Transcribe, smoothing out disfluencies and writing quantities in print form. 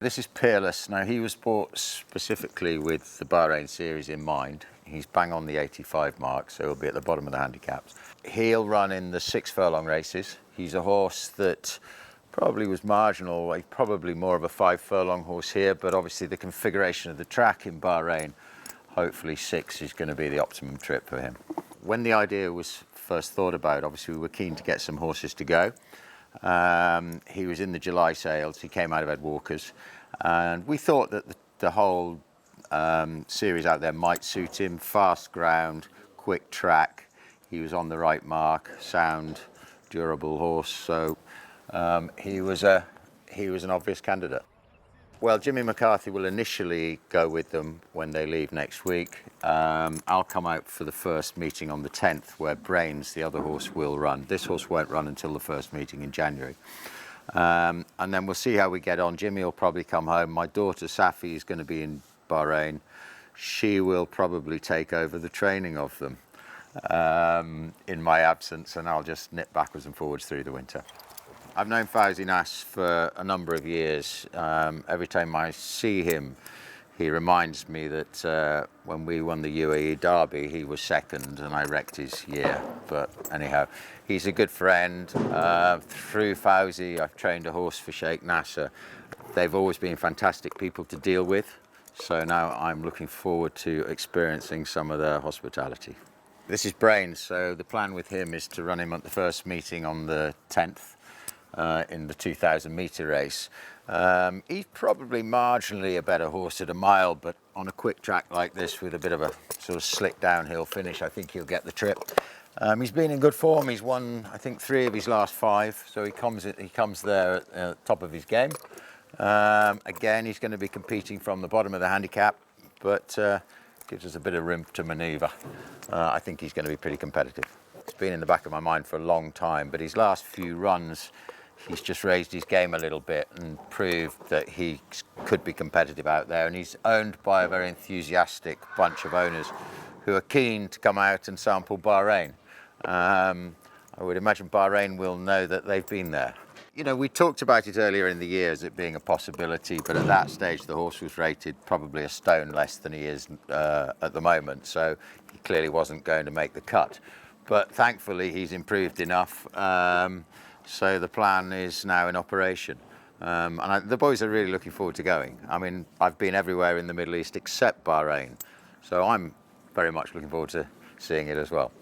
This is Peerless. Now, he was bought specifically with the Bahrain Series in mind. He's bang on the 85 mark, so he'll be at the bottom of the handicaps. He'll run in the 6 furlong races. He's a horse that probably was marginal, like probably more of a 5 furlong horse here, but obviously the configuration of the track in Bahrain, hopefully 6 is going to be the optimum trip for him. When the idea was first thought about, obviously we were keen to get some horses to go. He was in the July sales. He came out of Ed Walker's, and we thought that the whole series out there might suit him. Fast ground, quick track. He was on the right mark, sound, durable horse. So he was an obvious candidate. Well, Jimmy McCarthy will initially go with them when they leave next week. I'll come out for the first meeting on the 10th, where Brains, the other horse, will run. This horse won't run until the first meeting in January. And then we'll see how we get on. Jimmy will probably come home. My daughter, Safi, is going to be in Bahrain. She will probably take over the training of them in my absence, and I'll just nip backwards and forwards through the winter. I've known Fawzi Nas for a number of years. Every time I see him, he reminds me that when we won the UAE Derby, he was second and I wrecked his year. But anyhow, he's a good friend. Through Fawzi, I've trained a horse for Sheikh Nasser. They've always been fantastic people to deal with. So now I'm looking forward to experiencing some of their hospitality. This is Brains, so the plan with him is to run him at the first meeting on the 10th. In the 2,000 metre race. He's probably marginally a better horse at a mile, but on a quick track like this with a bit of a sort of slick downhill finish, I think he'll get the trip. He's been in good form. He's won, I think, 3 of his last 5, so he comes there at the top of his game. Again, he's going to be competing from the bottom of the handicap, but gives us a bit of room to manoeuvre. I think he's going to be pretty competitive. It's been in the back of my mind for a long time, but his last few runs, he's just raised his game a little bit and proved that he could be competitive out there. And he's owned by a very enthusiastic bunch of owners who are keen to come out and sample Bahrain. I would imagine Bahrain will know that they've been there. You know, we talked about it earlier in the year as it being a possibility, but at that stage the horse was rated probably a stone less than he is at the moment, so he clearly wasn't going to make the cut. But thankfully he's improved enough. So the plan is now in operation. The boys are really looking forward to going. I mean, I've been everywhere in the Middle East except Bahrain. So I'm very much looking forward to seeing it as well.